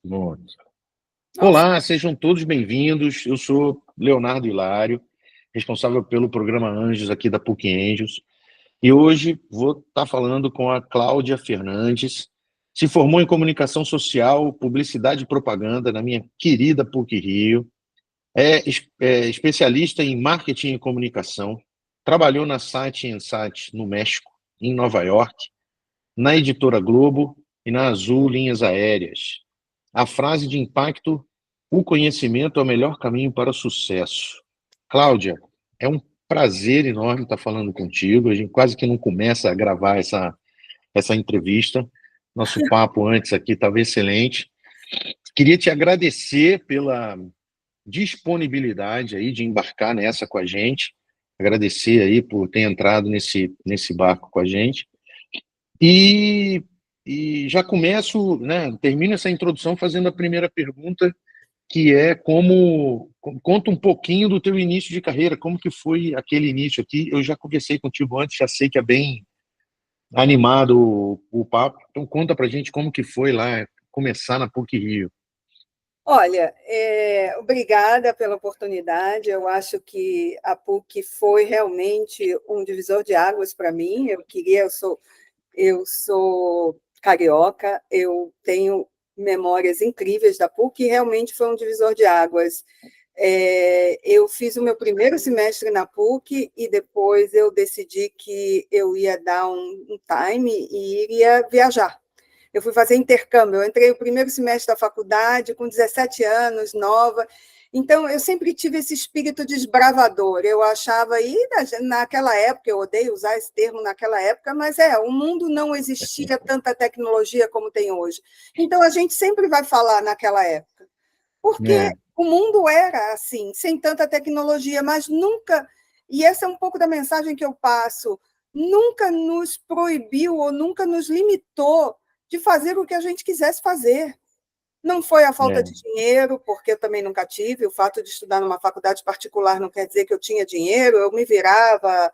Bom. Nossa, Olá, sejam todos bem-vindos. Eu sou Leonardo Hilário, responsável pelo programa Anjos aqui da PUC Angels. E hoje vou estar falando com a Cláudia Fernandes. Se formou em comunicação social, publicidade e propaganda na minha querida PUC Rio. É especialista em marketing e comunicação. Trabalhou na Site Insight no México, em Nova York, na Editora Globo e na Azul Linhas Aéreas. A frase de impacto: o conhecimento é o melhor caminho para o sucesso. Cláudia, é um prazer enorme estar falando contigo. A gente quase que não começa a gravar essa entrevista. Nosso papo antes aqui estava excelente. Queria te agradecer pela disponibilidade aí de embarcar nessa com a gente. Agradecer aí por ter entrado nesse barco com a gente. E, e já começo, né, termino essa introdução fazendo a primeira pergunta, que é conta um pouquinho do teu início de carreira, como que foi aquele início aqui. Eu já conversei contigo antes, já sei que é bem animado o papo, então conta pra gente como que foi lá começar na PUC Rio. olha, obrigada pela oportunidade. Eu acho que a PUC foi realmente um divisor de águas para mim. Eu sou carioca, eu tenho memórias incríveis da PUC e realmente foi um divisor de águas. Eu fiz o meu primeiro semestre na PUC e depois eu decidi que eu ia dar um time e iria viajar. Eu fui fazer intercâmbio, eu entrei o primeiro semestre da faculdade com 17 anos, nova. Então, eu sempre tive esse espírito desbravador. Eu achava, e naquela época, eu odeio usar esse termo naquela época, mas o mundo não existia tanta tecnologia como tem hoje. Então, a gente sempre vai falar naquela época, porque É, o mundo era assim, sem tanta tecnologia, mas nunca, e essa é um pouco da mensagem que eu passo, nunca nos proibiu ou nunca nos limitou de fazer o que a gente quisesse fazer. Não foi a falta é, de dinheiro, porque eu também nunca tive. O fato de estudar numa faculdade particular não quer dizer que eu tinha dinheiro. Eu me virava,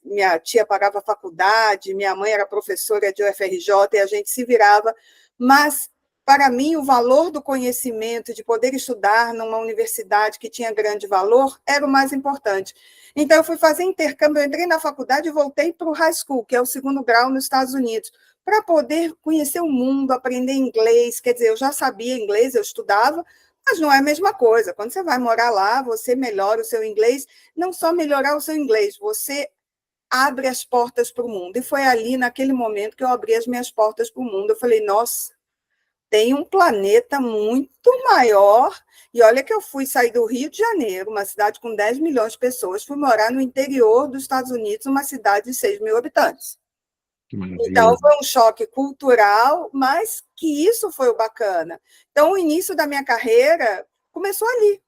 minha tia pagava a faculdade, minha mãe era professora de UFRJ e a gente se virava. Mas, para mim, o valor do conhecimento, de poder estudar numa universidade que tinha grande valor, era o mais importante. Então, eu fui fazer intercâmbio, eu entrei na faculdade e voltei para o high school, que é o segundo grau nos Estados Unidos, para poder conhecer o mundo, aprender inglês. Quer dizer, eu já sabia inglês, eu estudava, mas não é a mesma coisa. Quando você vai morar lá, você melhora o seu inglês, não só melhorar o seu inglês, você abre as portas para o mundo. E foi ali, naquele momento, que eu abri as minhas portas para o mundo. Eu falei, nossa, tem um planeta muito maior. E olha que eu fui sair do Rio de Janeiro, uma cidade com 10 milhões de pessoas, fui morar no interior dos Estados Unidos, uma cidade de 6 mil habitantes. que Então, maravilha. foi um choque cultural, mas que isso foi o bacana. Então, o início da minha carreira começou ali,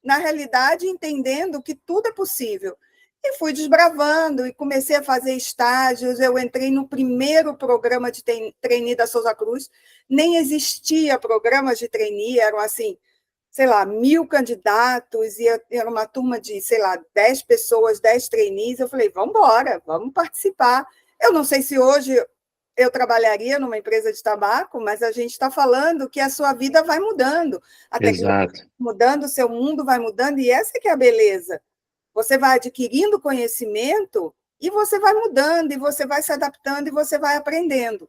na realidade, entendendo que tudo é possível. E fui desbravando e comecei a fazer estágios. Eu entrei no primeiro programa de trainee da Souza Cruz. Nem existia programas de trainee, eram assim, sei lá, 1.000 candidatos, e era uma turma de, sei lá, 10 pessoas, 10 trainees. Eu falei, vamos embora, vamos participar. Eu não sei se hoje eu trabalharia numa empresa de tabaco, mas a gente está falando que a sua vida vai mudando, a tecnologia Exato. vai mudando, o seu mundo vai mudando, e essa que é a beleza. Você vai adquirindo conhecimento e você vai mudando, e você vai se adaptando, e você vai aprendendo.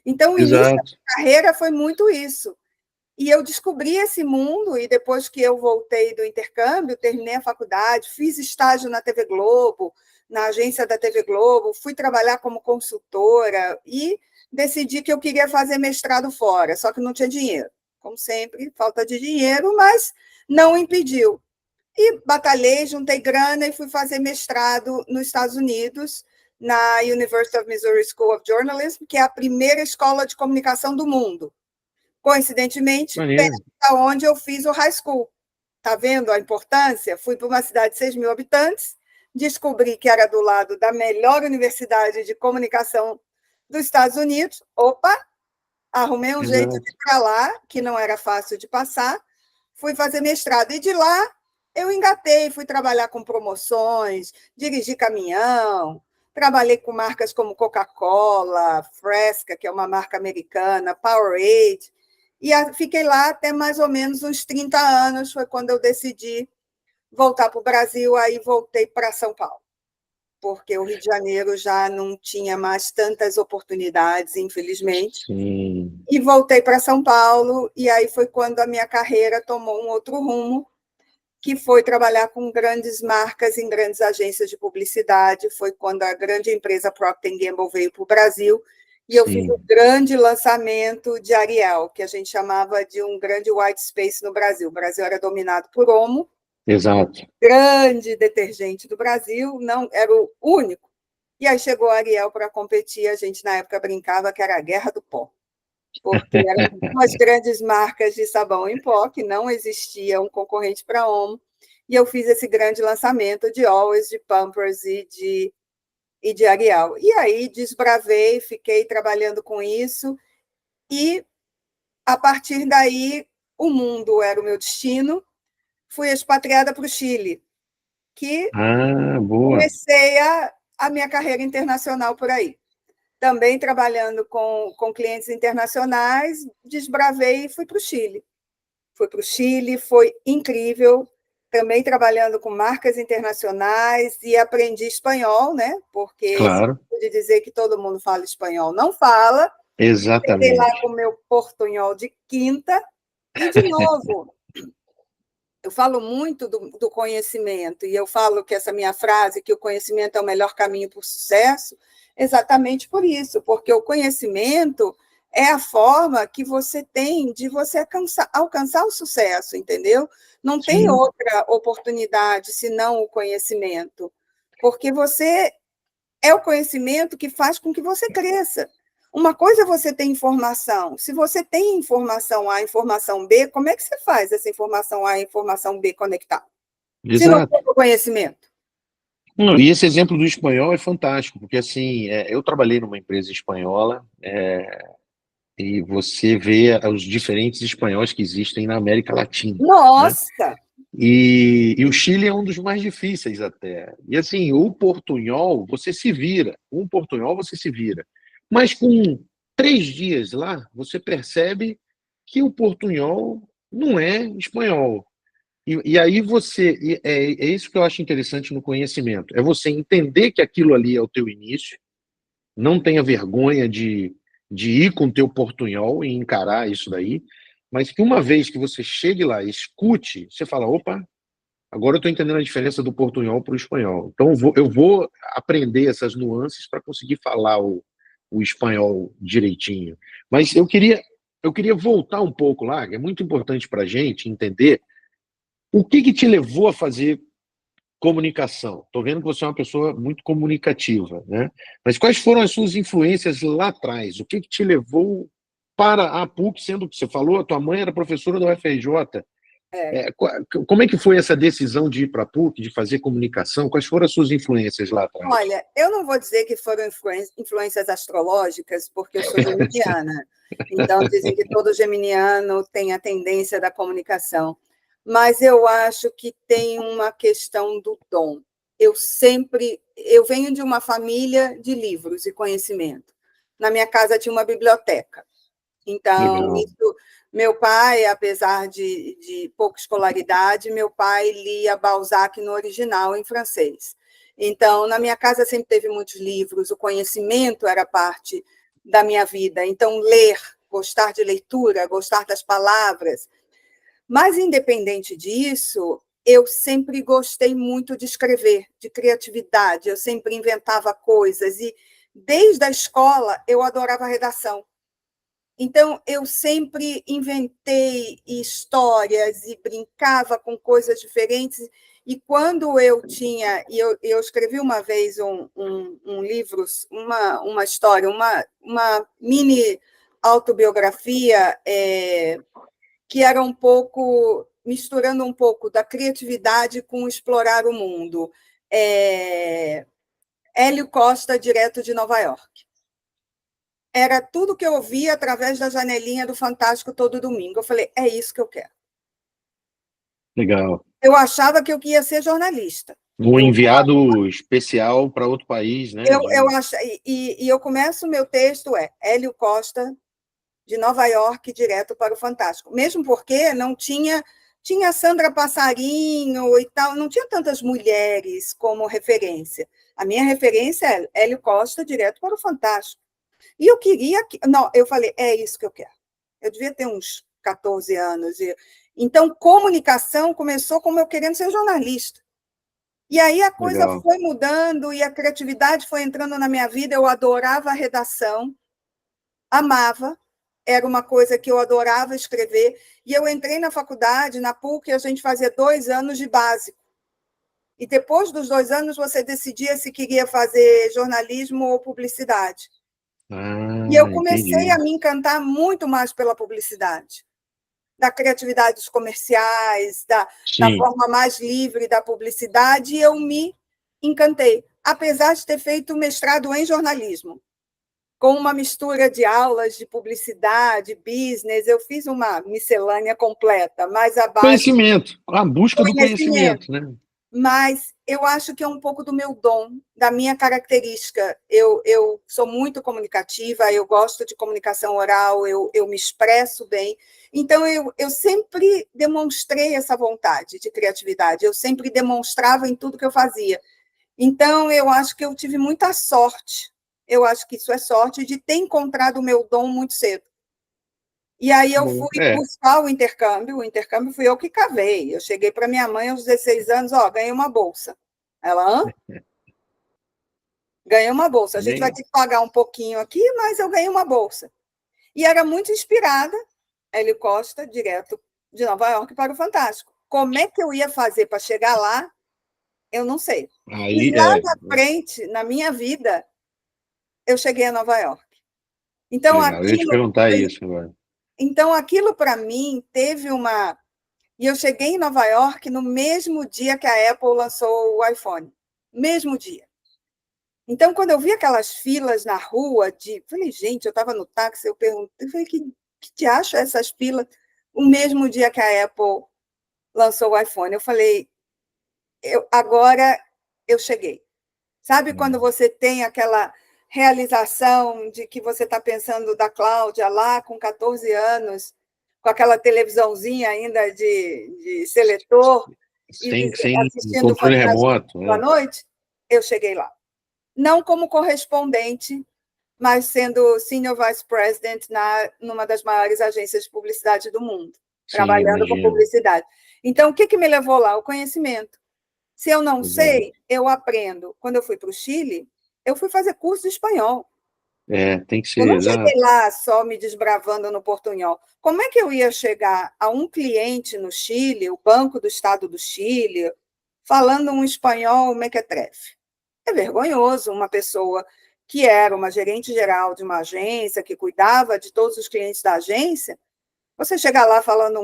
Então, o início da Exato. carreira foi muito isso. E eu descobri esse mundo, e depois que eu voltei do intercâmbio, terminei a faculdade, fiz estágio na TV Globo, na agência da TV Globo, fui trabalhar como consultora e decidi que eu queria fazer mestrado fora, só que não tinha dinheiro. Como sempre, falta de dinheiro, mas não impediu. E batalhei, juntei grana e fui fazer mestrado nos Estados Unidos, na University of Missouri School of Journalism, que é a primeira escola de comunicação do mundo. Coincidentemente, Maneiro. perto da onde eu fiz o high school. Está vendo a importância? Fui para uma cidade de 6 mil habitantes, descobri que era do lado da melhor universidade de comunicação dos Estados Unidos. Opa, arrumei um jeito de Exato. ir para lá, que não era fácil de passar. Fui fazer mestrado. E de lá eu engatei, fui trabalhar com promoções, dirigi caminhão, trabalhei com marcas como Coca-Cola, Fresca, que é uma marca americana, Powerade. E fiquei lá até mais ou menos uns 30 anos, foi quando eu decidi voltar para o Brasil, aí voltei para São Paulo, porque o Rio de Janeiro já não tinha mais tantas oportunidades, infelizmente. Sim. E voltei para São Paulo, e aí foi quando a minha carreira tomou um outro rumo, que foi trabalhar com grandes marcas em grandes agências de publicidade. Foi quando a grande empresa Procter & Gamble veio para o Brasil, e eu fiz Sim. o grande lançamento de Ariel, que a gente chamava de um grande white space no Brasil. O Brasil era dominado por Omo, Exato. grande detergente do Brasil, não era o único. E aí chegou a Ariel para competir, a gente na época brincava que era a guerra do pó, porque eram duas grandes marcas de sabão em pó, que não existia um concorrente para Omo, e eu fiz esse grande lançamento de Always, de Pampers e de Ariel. E aí desbravei, fiquei trabalhando com isso, e a partir daí o mundo era o meu destino. Fui expatriada para o Chile, que Boa. comecei a minha carreira internacional por aí. Também trabalhando com clientes internacionais, desbravei e fui para o Chile. Fui para o Chile, foi incrível. Também trabalhando com marcas internacionais e aprendi espanhol, né? Porque Claro. de dizer que todo mundo fala espanhol, não fala. Cheguei lá Exatamente. com o meu portunhol de quinta e, de novo, eu falo muito do conhecimento, e eu falo que essa minha frase, que o conhecimento é o melhor caminho para o sucesso, exatamente por isso, porque o conhecimento é a forma que você tem de você alcançar o sucesso, entendeu? Não tem Sim. outra oportunidade senão o conhecimento, porque você é o conhecimento que faz com que você cresça. Uma coisa é você ter informação. Se você tem informação A, informação B, como é que você faz essa informação A e informação B conectar? Se não Exato. for o conhecimento. Não, e esse exemplo do espanhol é fantástico, porque assim, eu trabalhei numa empresa espanhola, e você vê os diferentes espanhóis que existem na América Latina, né? Nossa! E o Chile é um dos mais difíceis até. E assim, o portunhol, você se vira. Um portunhol, você se vira. Mas com 3 dias lá, você percebe que o portunhol não é espanhol. E aí é isso que eu acho interessante no conhecimento. É você entender que aquilo ali é o teu início, não tenha vergonha de ir com o teu portunhol e encarar isso daí, mas que uma vez que você chegue lá e escute, você fala, opa, agora eu estou entendendo a diferença do portunhol para o espanhol. Então eu vou aprender essas nuances para conseguir falar o espanhol direitinho. Mas eu queria voltar um pouco lá, que é muito importante para a gente entender o que te levou a fazer comunicação. Estou vendo que você é uma pessoa muito comunicativa, né? Mas quais foram as suas influências lá atrás? O que te levou para a PUC, sendo que você falou, a tua mãe era professora da UFRJ. Como é que foi essa decisão de ir para a PUC, de fazer comunicação? Quais foram as suas influências lá atrás? Olha, eu não vou dizer que foram influências astrológicas, porque eu sou geminiana. Então, dizem que todo geminiano tem a tendência da comunicação. Mas eu acho que tem uma questão do dom. Eu venho de uma família de livros e conhecimento. Na minha casa tinha uma biblioteca. Então, Legal. isso, meu pai, apesar de pouca escolaridade, meu pai lia Balzac no original em francês. Então, na minha casa sempre teve muitos livros, o conhecimento era parte da minha vida. Então, ler, gostar de leitura, gostar das palavras. Mas, independente disso, eu sempre gostei muito de escrever, de criatividade, eu sempre inventava coisas. E, desde a escola, eu adorava redação. Então, eu sempre inventei histórias e brincava com coisas diferentes. E quando eu tinha... Eu escrevi uma vez um livro, uma história, uma mini autobiografia, que era um pouco... misturando um pouco da criatividade com explorar o mundo. Hélio Costa, direto de Nova York. Era tudo que eu ouvia através da janelinha do Fantástico todo domingo. Eu falei, é isso que eu quero. Legal. Eu achava que eu ia ser jornalista. Um enviado especial para outro país, né? Eu acho, e eu começo o meu texto, Hélio Costa, de Nova York direto para o Fantástico, mesmo porque não tinha Sandra Passarinho e tal, não tinha tantas mulheres como referência. A minha referência é Hélio Costa direto para o Fantástico. E eu queria não, eu falei, é isso que eu quero. Eu devia ter uns 14 anos. Então, comunicação começou como eu querendo ser jornalista. E aí a coisa Legal. foi mudando e a criatividade foi entrando na minha vida. Eu adorava a redação, amava, era uma coisa que eu adorava escrever. E eu entrei na faculdade, na PUC, a gente fazia 2 anos de básico. E depois dos 2 anos, você decidia se queria fazer jornalismo ou publicidade. E eu comecei Entendi. a me encantar muito mais pela publicidade, da criatividade dos comerciais, da Sim. forma mais livre da publicidade, e eu me encantei, apesar de ter feito mestrado em jornalismo, com uma mistura de aulas de publicidade, business, eu fiz uma miscelânea completa, mais a base Conhecimento, a busca do conhecimento. conhecimento, né? Mas eu acho que é um pouco do meu dom, da minha característica. Eu sou muito comunicativa, eu gosto de comunicação oral, eu me expresso bem. Então, eu sempre demonstrei essa vontade de criatividade, eu sempre demonstrava em tudo que eu fazia. Então, eu acho que eu tive muita sorte, eu acho que isso é sorte, de ter encontrado o meu dom muito cedo. E aí eu Bom, fui buscar o intercâmbio fui eu que cavei. Eu cheguei para minha mãe aos 16 anos, ganhei uma bolsa. Ela, hã? Ganhei uma bolsa. A gente vai bem, ter que pagar um pouquinho aqui, mas eu ganhei uma bolsa. E era muito inspirada, Hélio Costa, direto de Nova York para o Fantástico. Como é que eu ia fazer para chegar lá? Eu não sei. aí E lá na frente, na minha vida, eu cheguei a Nova York. Então, legal. Eu ia te perguntar isso agora. aquilo para mim teve uma. E eu cheguei em Nova York no mesmo dia que a Apple lançou o iPhone. Mesmo dia. Então, quando eu vi aquelas filas na rua, falei, gente, eu estava no táxi, eu perguntei, falei, que te acha essas filas? O mesmo dia que a Apple lançou o iPhone. Eu falei, agora eu cheguei. Sabe quando você tem aquela realização de que você está pensando da Cláudia lá com 14 anos, com aquela televisãozinha ainda de seletor, e Sem assistindo o controle Fantástico remoto, à né? noite? Eu cheguei lá. Não como correspondente, mas sendo senior vice president numa das maiores agências de publicidade do mundo, Sim, trabalhando com imagino. publicidade. Então, o que me levou lá? O conhecimento. Se eu não Exato. sei, eu aprendo. Quando eu fui para o Chile, eu fui fazer curso de espanhol. Tem que Eu ser, não cheguei exato. lá só me desbravando no portunhol. Como é que eu ia chegar a um cliente no Chile, o Banco do Estado do Chile, falando um espanhol mequetrefe? É vergonhoso uma pessoa que era uma gerente geral de uma agência, que cuidava de todos os clientes da agência, você chegar lá falando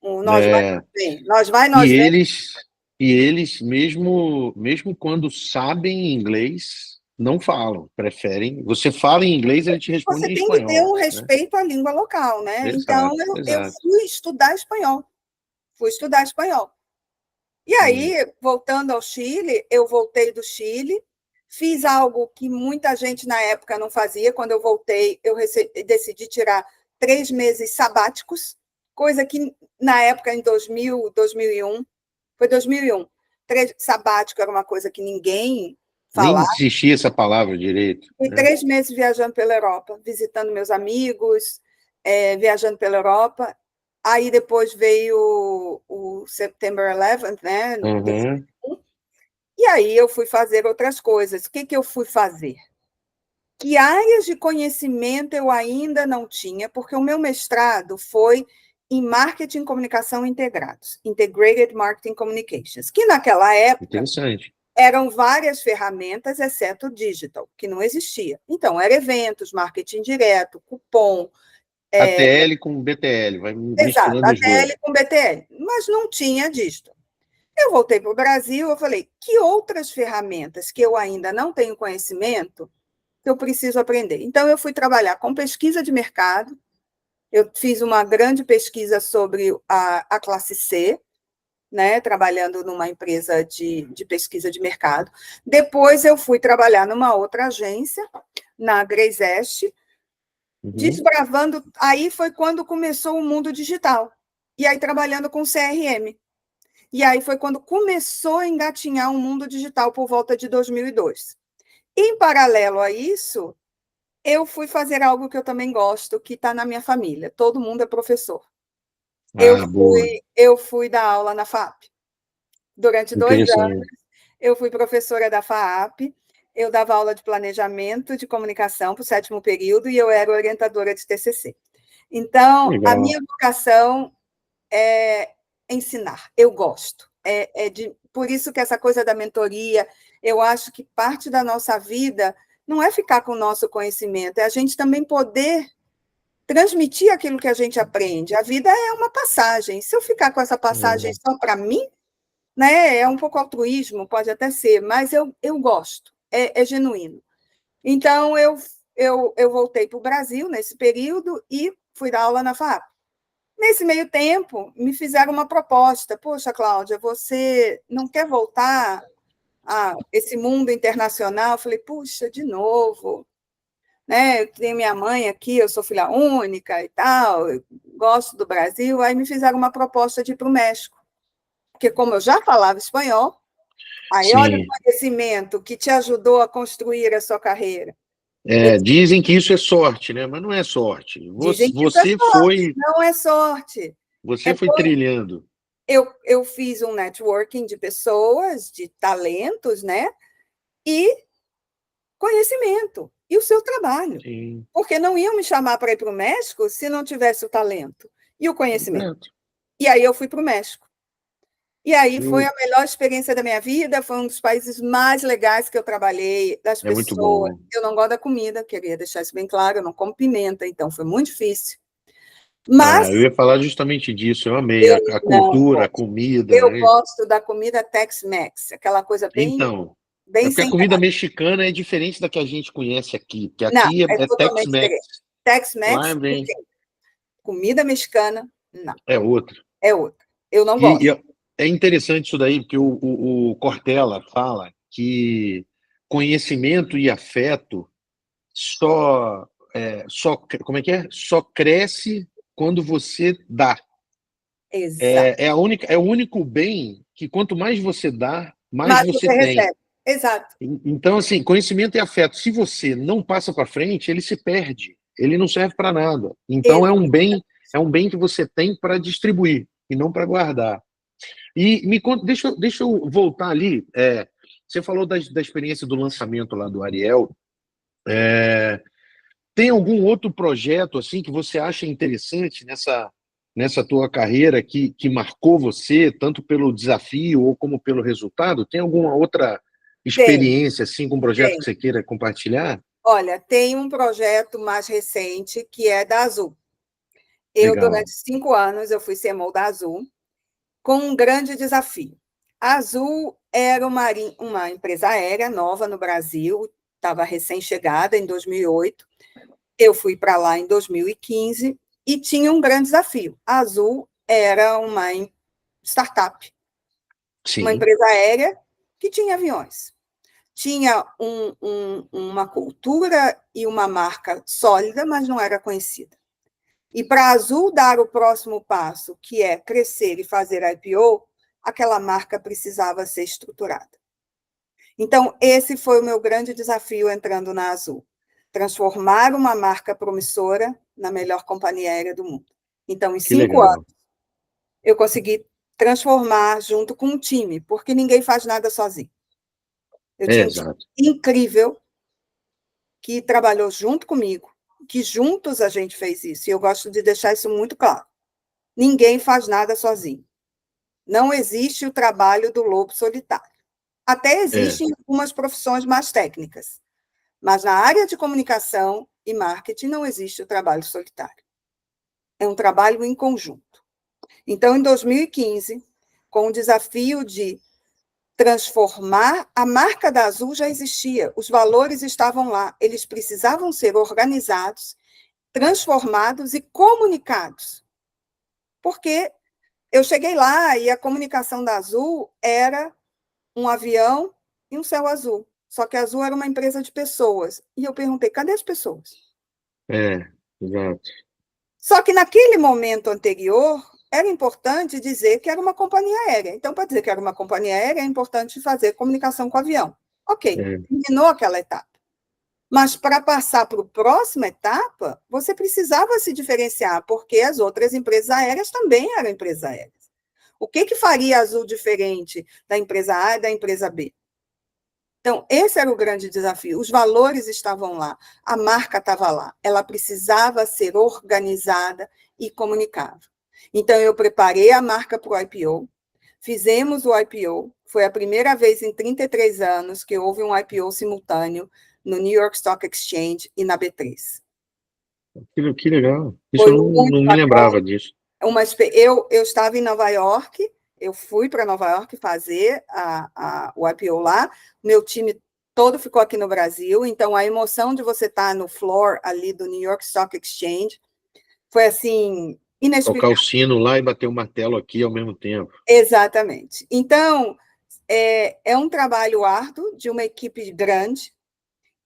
nós vai, É, nós vem, nós vai, e nós vem. eles, e eles mesmo quando sabem inglês, não falam, preferem. Você fala em inglês, ele te responde Você em tem que ter espanhol, um né? respeito à língua local, né? Então, Exato, eu exato. fui estudar espanhol. Fui estudar espanhol. E Hum, aí, voltando ao Chile, eu voltei do Chile, fiz algo que muita gente na época não fazia. Quando eu voltei, eu decidi tirar 3 meses sabáticos, coisa que na época, em 2000, 2001, foi 2001. Sabático era uma coisa que ninguém Nem falava. existia essa palavra direito, Fui né? 3 meses viajando pela Europa, visitando meus amigos, viajando pela Europa. Aí depois veio o September 11th, né? Uhum. E aí eu fui fazer outras coisas. O que eu fui fazer? Que áreas de conhecimento eu ainda não tinha, porque o meu mestrado foi em Marketing e Comunicação Integrados, Integrated Marketing Communications, que naquela época Interessante. eram várias ferramentas, exceto o digital, que não existia. Então, eram eventos, marketing direto, cupom. ATL com BTL, vai Exato, misturando os dois. ATL com BTL, mas não tinha digital. Eu voltei para o Brasil, eu falei, que outras ferramentas que eu ainda não tenho conhecimento que eu preciso aprender? Então, eu fui trabalhar com pesquisa de mercado, eu fiz uma grande pesquisa sobre a classe C, né, trabalhando numa empresa de pesquisa de mercado. Depois eu fui trabalhar numa outra agência, na Grey's desbravando, aí foi quando começou o mundo digital. E aí trabalhando com CRM. E aí foi quando começou a engatinhar o mundo digital por volta de 2002. Em paralelo a isso, eu fui fazer algo que eu também gosto, que está na minha família. Todo mundo é professor. Boa. Eu fui dar aula na FAP. Durante 2 anos, Interessante. eu fui professora da FAP, eu dava aula de planejamento de comunicação para o 7º período e eu era orientadora de TCC. Então, a Legal. minha vocação é ensinar, eu gosto. Por isso que essa coisa da mentoria, eu acho que parte da nossa vida não é ficar com o nosso conhecimento, é a gente também poder transmitir aquilo que a gente aprende. A vida é uma passagem. Se eu ficar com essa passagem só para mim, né, é um pouco altruísmo, pode até ser, mas eu gosto, é genuíno. Então, eu voltei para o Brasil nesse período e fui dar aula na FAP. Nesse meio tempo, me fizeram uma proposta. Poxa, Cláudia, você não quer voltar a esse mundo internacional? Eu falei, puxa, de novo. Né? Eu tenho minha mãe aqui, eu sou filha única e tal, eu gosto do Brasil. Aí me fizeram uma proposta de ir para o México. Porque como eu já falava espanhol, aí olha o Sim. conhecimento que te ajudou a construir a sua carreira. Dizem que isso é sorte, né? Mas não é sorte. Dizem que isso é Você sorte, foi, não é sorte. você foi trilhando. Eu fiz um networking de pessoas, de talentos, né? E conhecimento, e o seu trabalho. Sim. Porque não iam me chamar para ir para o México se não tivesse o talento e o conhecimento. Certo. E aí eu fui para o México. E aí foi Eu- a melhor experiência da minha vida, foi um dos países mais legais que eu trabalhei, das É muito pessoas. bom. Eu não gosto da comida, queria deixar isso bem claro, eu não como pimenta, então foi muito difícil. Mas Eu ia falar justamente disso. Eu amei eu a não cultura, a gosto. comida, Eu né? gosto da comida Tex-Mex, aquela coisa bem, Então, é bem porque a sem comida graça. mexicana é diferente da que a gente conhece aqui, porque Não, aqui é é totalmente Tex-Mex. diferente. Lá Tex-Mex, vem, comida mexicana, não, é outro. é outra. Eu não E gosto. é interessante isso daí, porque o Cortella fala que conhecimento e afeto como é que é? Só cresce quando você dá. Exato. É o único bem que quanto mais você dá, mais Mas você você tem. recebe. Exato. Então, assim, conhecimento e afeto, se você não passa para frente, ele se perde, ele não serve para nada. Então, é um bem que você tem para distribuir e não para guardar. E me conta, deixa eu voltar ali. Você falou da experiência do lançamento lá do Ariel. Tem algum outro projeto assim que você acha interessante nessa tua carreira que marcou você, tanto pelo desafio ou como pelo resultado? Tem alguma outra Tem, experiência assim com um projeto que tem. você queira compartilhar? Olha, tem um projeto mais recente que é da Azul. Legal. Durante 5 anos, eu fui CMO da Azul, com um grande desafio. A Azul era uma empresa aérea nova no Brasil, estava recém-chegada em 2008. Eu fui para lá em 2015 e tinha um grande desafio. A Azul era uma startup, uma Sim, empresa aérea que tinha aviões. Tinha uma cultura e uma marca sólida, mas não era conhecida. E para a Azul dar o próximo passo, que é crescer e fazer IPO, aquela marca precisava ser estruturada. Então, esse foi o meu grande desafio entrando na Azul. Transformar uma marca promissora na melhor companhia aérea do mundo. Então, em que 5 anos, legal. eu consegui transformar junto com um time, porque ninguém faz nada sozinho. Eu tinha um time Exato. incrível que trabalhou junto comigo, que juntos a gente fez isso, e eu gosto de deixar isso muito claro. Ninguém faz nada sozinho. Não existe o trabalho do lobo solitário. Até É, existem algumas profissões mais técnicas, mas na área de comunicação e marketing não existe o trabalho solitário. É um trabalho em conjunto. Então, em 2015, com o desafio de transformar, a marca da Azul já existia, os valores estavam lá, eles precisavam ser organizados, transformados e comunicados. Porque eu cheguei lá e a comunicação da Azul era um avião e um céu azul. Só que a Azul era uma empresa de pessoas. E eu perguntei, cadê as pessoas? é. Exato. Só que naquele momento anterior, era importante dizer que era uma companhia aérea. Então, para dizer que era uma companhia aérea, é importante fazer comunicação com o avião. Ok, terminou aquela etapa. Mas para passar para a próxima etapa, você precisava se diferenciar, porque as outras empresas aéreas também eram empresas aéreas. O que faria a Azul diferente da empresa A e da empresa B? Então, esse era o grande desafio. Os valores estavam lá, a marca estava lá, ela precisava ser organizada e comunicável. Então, eu preparei a marca para o IPO, fizemos o IPO, foi a primeira vez em 33 anos que houve um IPO simultâneo no New York Stock Exchange e na B3. Que legal. Isso Foi eu muito não me bacana. lembrava disso. Eu estava em Nova York, eu fui para Nova York fazer o IPO lá, meu time todo ficou aqui no Brasil, então a emoção de você estar no floor ali do New York Stock Exchange foi assim, Tocar o inexplicável. sino lá e bater o martelo aqui ao mesmo tempo. Exatamente. Então, é um trabalho árduo de uma equipe grande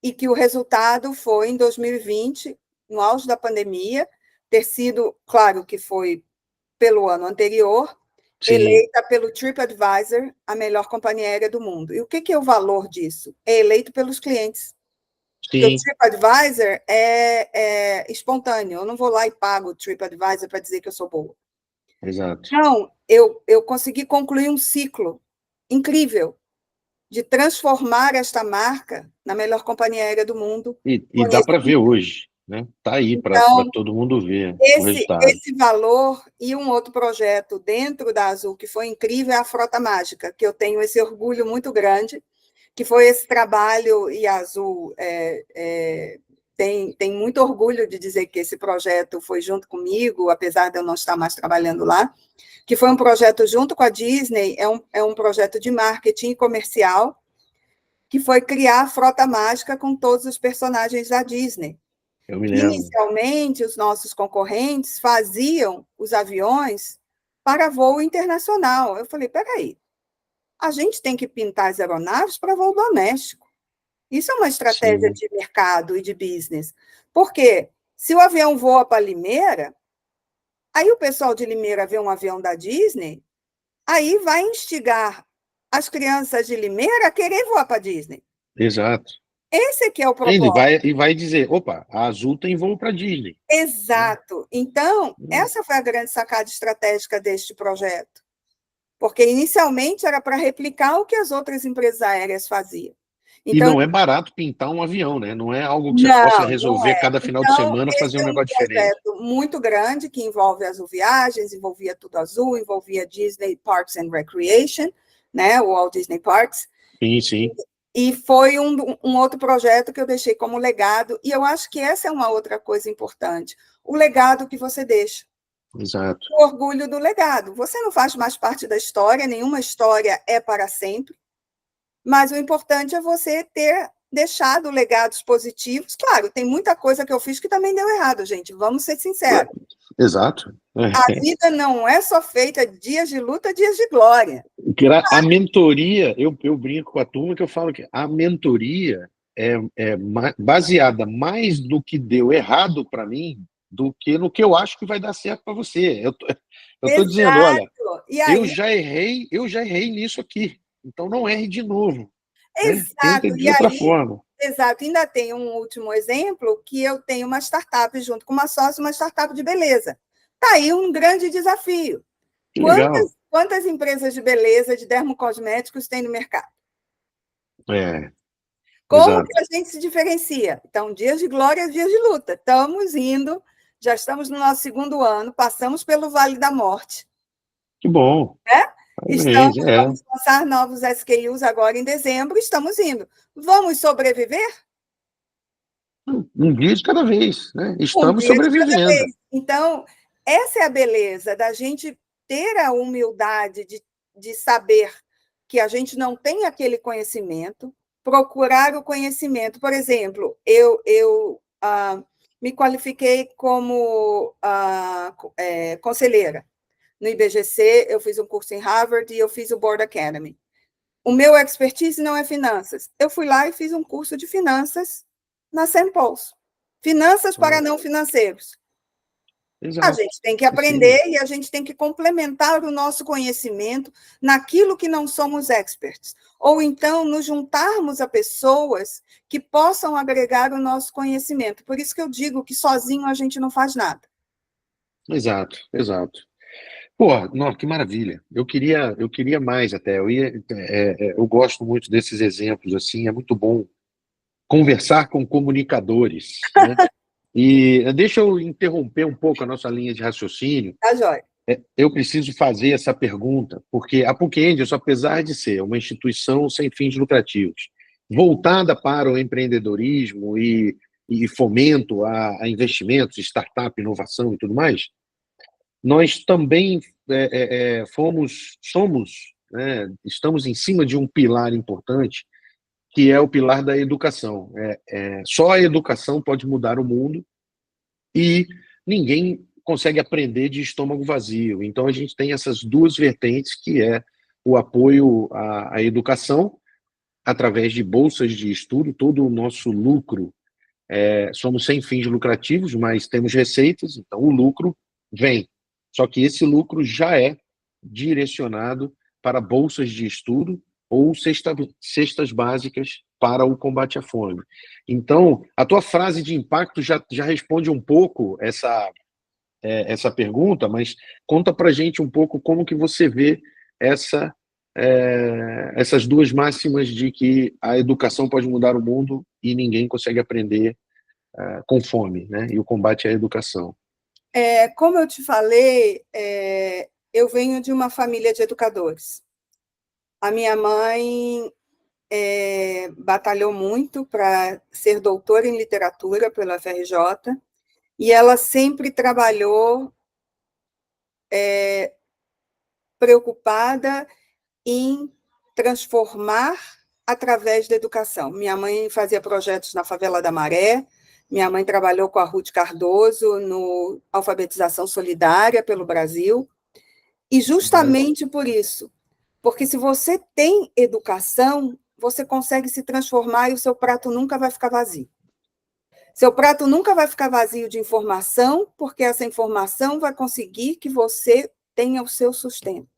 e que o resultado foi, em 2020, no auge da pandemia, ter sido, claro que foi pelo ano anterior, Sim. eleita pelo TripAdvisor a melhor companhia aérea do mundo. E o que é o valor disso? É eleito pelos clientes. Porque o Sim, TripAdvisor é espontâneo. Eu não vou lá e pago o TripAdvisor para dizer que eu sou boa. exato. Então, eu consegui concluir um ciclo incrível de transformar esta marca na melhor companhia aérea do mundo. E dá para ver hoje, né? Tá aí para Então, todo mundo ver o resultado. esse valor e um outro projeto dentro da Azul que foi incrível é a Frota Mágica, que eu tenho esse orgulho muito grande, que foi esse trabalho, e a Azul tem muito orgulho de dizer que esse projeto foi junto comigo, apesar de eu não estar mais trabalhando lá, que foi um projeto junto com a Disney, é um projeto de marketing comercial, que foi criar a Frota Mágica com todos os personagens da Disney. Eu me lembro. Inicialmente, os nossos concorrentes faziam os aviões para voo internacional. Eu falei, peraí, a gente tem que pintar as aeronaves para voo doméstico. Isso é uma estratégia Sim, de mercado e de business. Porque se o avião voa para Limeira, aí o pessoal de Limeira vê um avião da Disney, aí vai instigar as crianças de Limeira a querer voar para a Disney. exato. Esse aqui é o Ele propósito. vai dizer, opa, a Azul tem voo para Disney. Exato. Então, essa foi a grande sacada estratégica deste projeto. Porque inicialmente era para replicar o que as outras empresas aéreas faziam. E Então, não é barato pintar um avião, né? Não é algo que você possa não resolver é. cada final de Então, semana fazer esse um é um negócio diferente. projeto muito grande que envolve Azul Viagens, envolvia Tudo Azul, envolvia Disney Parks and Recreation, né, o Walt Disney Parks. Sim, sim. E foi um outro projeto que eu deixei como legado, e eu acho que essa é uma outra coisa importante, o legado que você deixa. Exato. O orgulho do legado. Você não faz mais parte da história, nenhuma história é para sempre, mas o importante é você ter deixado legados positivos. Claro, tem muita coisa que eu fiz que também deu errado, gente, vamos ser sinceros. Exato. A vida não é só feita de dias de luta, dias de glória. A mentoria, eu brinco com a turma que eu falo que a mentoria é baseada mais no que deu errado para mim do que no que eu acho que vai dar certo para você. Eu tô dizendo, olha, Exato. E aí, eu já errei nisso aqui. Então não erre de novo, né? Tenta exato. de E outra aí, forma. exato. Ainda tem um último exemplo, que eu tenho uma startup junto com uma sócia, uma startup de beleza. Está aí um grande desafio. Que legal. Quantas empresas de beleza, de dermocosméticos tem no mercado? É, Como que exato. a gente se diferencia? Então, dias de glória, dias de luta. Estamos indo, já estamos no nosso segundo ano, passamos pelo Vale da Morte. Que bom. Né? Parabéns, Vamos lançar novos SKUs agora em dezembro, estamos indo. Vamos sobreviver? Um dia de cada vez, né? Um Estamos dia de cada sobrevivendo. vez. Então, essa é a beleza da gente ter a humildade de saber que a gente não tem aquele conhecimento, procurar o conhecimento. Por exemplo, eu me qualifiquei como conselheira. No IBGC, eu fiz um curso em Harvard e eu fiz o Board Academy. O meu expertise não é finanças. Eu fui lá e fiz um curso de finanças na St. Paul's. Finanças para não financeiros. Exato. A gente tem que aprender e a gente tem que complementar o nosso conhecimento naquilo que não somos experts. Ou então nos juntarmos a pessoas que possam agregar o nosso conhecimento. Por isso que eu digo que sozinho a gente não faz nada. Exato, exato. Pô, não, que maravilha. Eu queria mais até. Eu gosto muito desses exemplos assim. É muito bom conversar com comunicadores, né? E deixa eu interromper um pouco a nossa linha de raciocínio. Tá, joia? Eu preciso fazer essa pergunta, porque a PUC Angels, apesar de ser uma instituição sem fins lucrativos, voltada para o empreendedorismo e fomento a investimentos, startup, inovação e tudo mais, nós também somos, né, estamos em cima de um pilar importante, que é o pilar da educação. Só a educação pode mudar o mundo e ninguém consegue aprender de estômago vazio. Então, a gente tem essas duas vertentes, que é o apoio à educação, através de bolsas de estudo, todo o nosso lucro, somos sem fins lucrativos, mas temos receitas, então o lucro vem. Só que esse lucro já é direcionado para bolsas de estudo ou cestas básicas para o combate à fome. Então, a tua frase de impacto já responde um pouco essa pergunta, mas conta para gente um pouco como que você vê essa, essas duas máximas de que a educação pode mudar o mundo e ninguém consegue aprender com fome, né? E o combate à educação. Como eu te falei, eu venho de uma família de educadores. A minha mãe batalhou muito para ser doutora em literatura pela FRJ, e ela sempre trabalhou preocupada em transformar através da educação. Minha mãe fazia projetos na Favela da Maré, minha mãe trabalhou com a Ruth Cardoso no Alfabetização Solidária pelo Brasil, e justamente por isso, porque se você tem educação, você consegue se transformar e o seu prato nunca vai ficar vazio. Seu prato nunca vai ficar vazio de informação, porque essa informação vai conseguir que você tenha o seu sustento.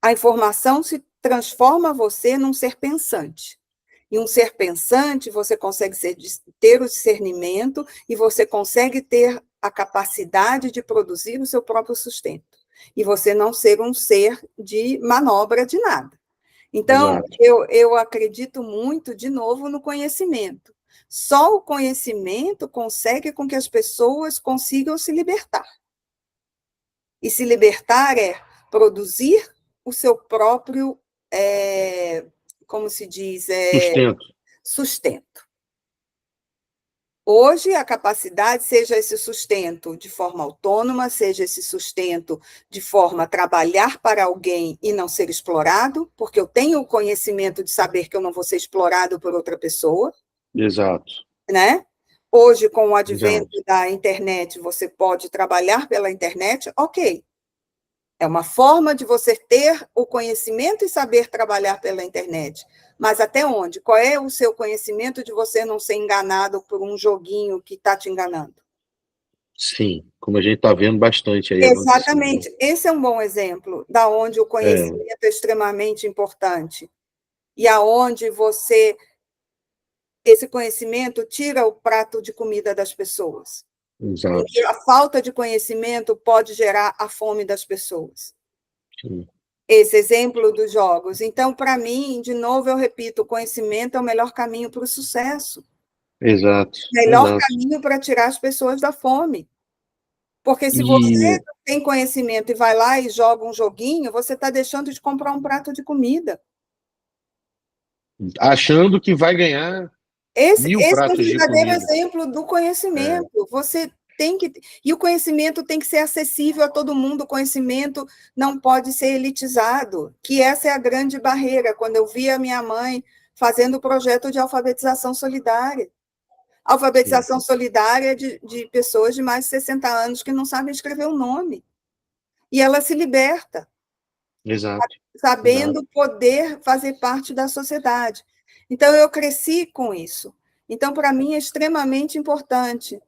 A informação se transforma você num ser pensante. E um ser pensante, você consegue ter o discernimento e você consegue ter a capacidade de produzir o seu próprio sustento. E você não ser um ser de manobra de nada. Então, eu acredito muito, de novo, no conhecimento. Só o conhecimento consegue com que as pessoas consigam se libertar. E se libertar é produzir o seu próprio, como se diz, sustento. Hoje, a capacidade, seja esse sustento de forma autônoma, seja esse sustento de forma a trabalhar para alguém e não ser explorado, porque eu tenho o conhecimento de saber que eu não vou ser explorado por outra pessoa. Exato. Né? Hoje, com o advento da internet, você pode trabalhar pela internet, ok. É uma forma de você ter o conhecimento e saber trabalhar pela internet. Mas até onde? Qual é o seu conhecimento de você não ser enganado por um joguinho que está te enganando? Sim, como a gente está vendo bastante aí. Exatamente. Esse é um bom exemplo da onde o conhecimento é extremamente importante. E aonde esse conhecimento tira o prato de comida das pessoas. Exato. Porque a falta de conhecimento pode gerar a fome das pessoas. Sim. Esse exemplo dos jogos. Então, para mim, de novo, eu repito, o conhecimento é o melhor caminho para o sucesso. Exato. Melhor caminho para tirar as pessoas da fome. Porque se você tem conhecimento e vai lá e joga um joguinho, você está deixando de comprar um prato de comida. Achando que vai ganhar esse é um pratos de verdadeiro comida. exemplo do conhecimento. Você tem que... E o conhecimento tem que ser acessível a todo mundo, o conhecimento não pode ser elitizado, que essa é a grande barreira. Quando eu vi a minha mãe fazendo o projeto de alfabetização solidária. Alfabetização solidária de pessoas de mais de 60 anos que não sabem escrever o nome. E ela se liberta. Exato. Sabendo poder fazer parte da sociedade. Então, eu cresci com isso. Então, para mim, é extremamente importante.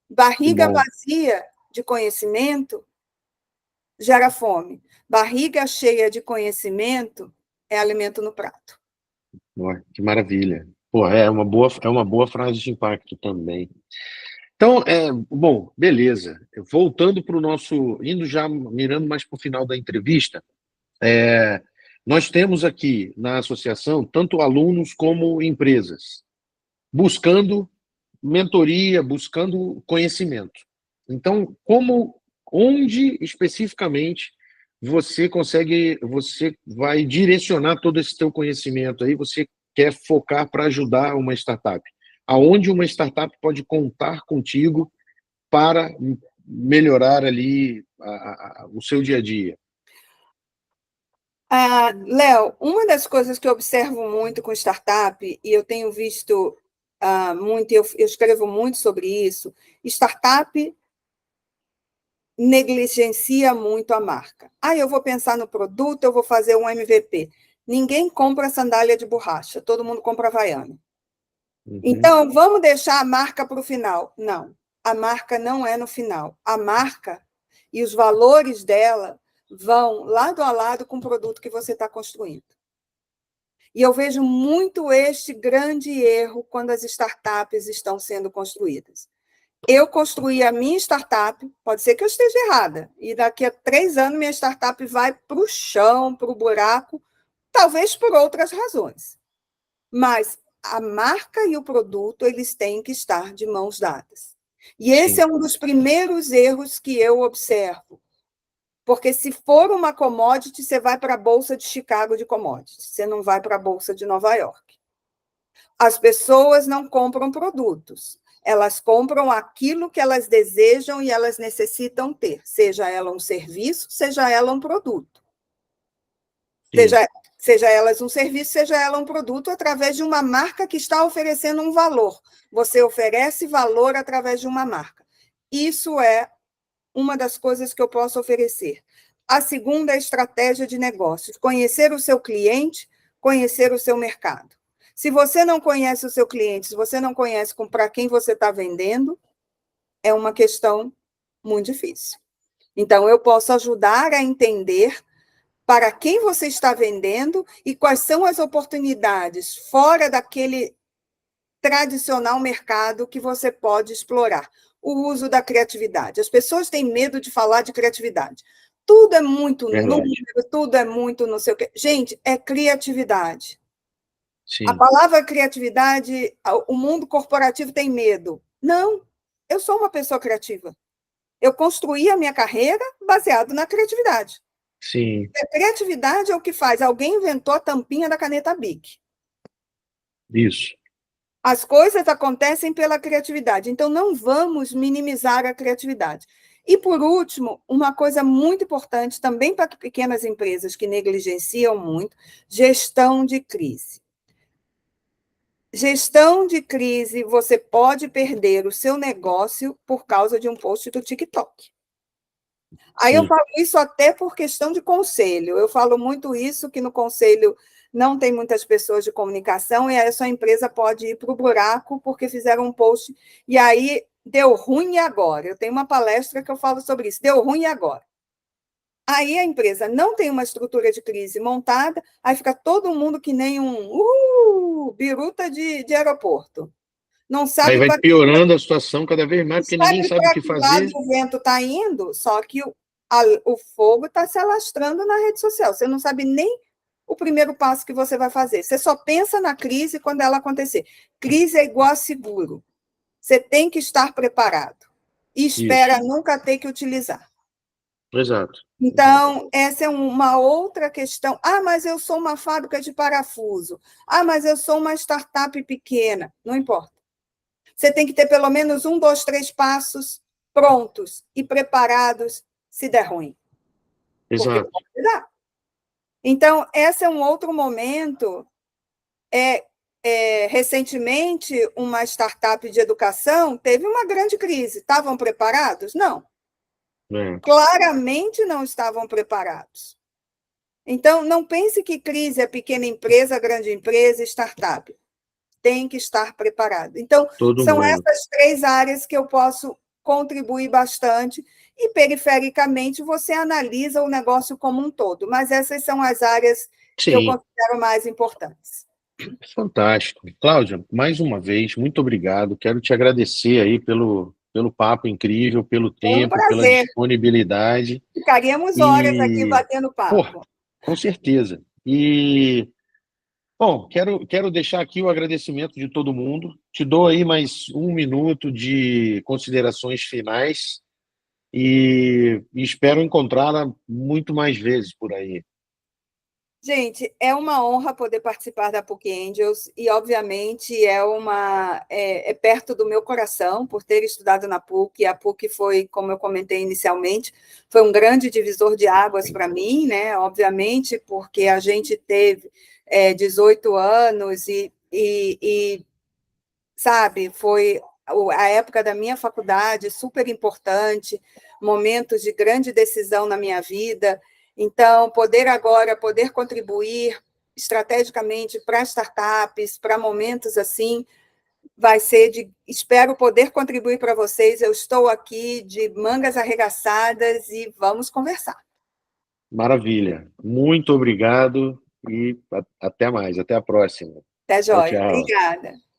Barriga vazia de conhecimento gera fome. Barriga cheia de conhecimento é alimento no prato. Que maravilha. Pô, é uma boa frase de impacto também. Então, bom, beleza. Voltando para o nosso, indo já, mirando mais para o final da entrevista, nós temos aqui na associação tanto alunos como empresas, buscando mentoria, buscando conhecimento. Então, onde especificamente você vai direcionar todo esse teu conhecimento aí, você quer focar para ajudar uma startup? Aonde uma startup pode contar contigo para melhorar ali o seu dia a dia? Léo, uma das coisas que eu observo muito com startup, e eu tenho visto muito, eu escrevo muito sobre isso, startup negligencia muito a marca. Eu vou pensar no produto, eu vou fazer um MVP. Ninguém compra sandália de borracha, todo mundo compra Havaiana. Então, vamos deixar a marca para o final. Não, a marca não é no final. A marca e os valores dela vão lado a lado com o produto que você está construindo. E eu vejo muito este grande erro quando as startups estão sendo construídas. Eu construí a minha startup, pode ser que eu esteja errada, e daqui a 3 anos minha startup vai para o chão, para o buraco, talvez por outras razões. Mas a marca e o produto, eles têm que estar de mãos dadas. E esse é um dos primeiros erros que eu observo. Porque se for uma commodity, você vai para a Bolsa de Chicago de commodities, você não vai para a Bolsa de Nova York. As pessoas não compram produtos, elas compram aquilo que elas desejam e elas necessitam ter, seja ela um serviço, seja ela um produto. Seja elas um serviço, seja ela um produto, através de uma marca que está oferecendo um valor. Você oferece valor através de uma marca. Isso é uma das coisas que eu posso oferecer. A segunda é a estratégia de negócios. Conhecer o seu cliente, conhecer o seu mercado. Se você não conhece o seu cliente, se você não conhece para quem você está vendendo, é uma questão muito difícil. Então, eu posso ajudar a entender para quem você está vendendo e quais são as oportunidades fora daquele tradicional mercado que você pode explorar. O uso da criatividade. As pessoas têm medo de falar de criatividade. Tudo é muito número, tudo é muito não sei o quê. Gente, é criatividade. Sim. A palavra criatividade, o mundo corporativo tem medo. Não, eu sou uma pessoa criativa. Eu construí a minha carreira baseado na criatividade. Sim. A criatividade é o que faz. Alguém inventou a tampinha da caneta Bic. Isso. As coisas acontecem pela criatividade, então não vamos minimizar a criatividade. E, por último, uma coisa muito importante também para pequenas empresas que negligenciam muito, gestão de crise. Gestão de crise, você pode perder o seu negócio por causa de um post do TikTok. Aí eu falo isso até por questão de conselho. Eu falo muito isso, que no conselho não tem muitas pessoas de comunicação, e aí a sua empresa pode ir para o buraco porque fizeram um post, e aí deu ruim agora. Eu tenho uma palestra que eu falo sobre isso, deu ruim agora. Aí a empresa não tem uma estrutura de crise montada, aí fica todo mundo que nem biruta de aeroporto. Não sabe. Aí vai piorando a situação cada vez mais, porque ninguém sabe o que fazer. O vento está indo, só que o fogo está se alastrando na rede social. Você não sabe nem o primeiro passo que você vai fazer. Você só pensa na crise quando ela acontecer. Crise é igual a seguro. Você tem que estar preparado. E espera nunca ter que utilizar. Exato. Então, essa é uma outra questão. Mas eu sou uma fábrica de parafuso. Mas eu sou uma startup pequena. Não importa. Você tem que ter pelo menos 1, 2, 3 passos prontos e preparados se der ruim. Exato. Então, esse é um outro momento. Recentemente, uma startup de educação teve uma grande crise. Estavam preparados? Não. Claramente não estavam preparados. Então, não pense que crise é pequena empresa, grande empresa, startup. tem que estar preparado. Então, Todo são mundo. essas 3 áreas que eu posso contribuir bastante, e perifericamente você analisa o negócio como um todo, mas essas são as áreas que eu Sim, considero mais importantes. fantástico. Cláudia, mais uma vez, muito obrigado. Quero te agradecer aí pelo papo incrível, pelo Foi um tempo, pela prazer. disponibilidade. Ficaríamos horas aqui E, batendo pô, papo. com certeza. E, bom, quero deixar aqui o agradecimento de todo mundo. Te dou aí mais 1 minuto de considerações finais e espero encontrá-la muito mais vezes por aí. Gente, é uma honra poder participar da PUC Angels e, obviamente, é perto do meu coração por ter estudado na PUC. A PUC foi, como eu comentei inicialmente, foi um grande divisor de águas para mim, né? Obviamente, porque a gente teve 18 anos e, sabe, foi a época da minha faculdade super importante, momentos de grande decisão na minha vida. Então, poder contribuir estrategicamente para startups, para momentos assim, vai ser espero poder contribuir para vocês. Eu estou aqui de mangas arregaçadas e vamos conversar. Maravilha. Muito obrigado e até mais. Até a próxima. Até, Tchau, joia. tchau. Obrigada.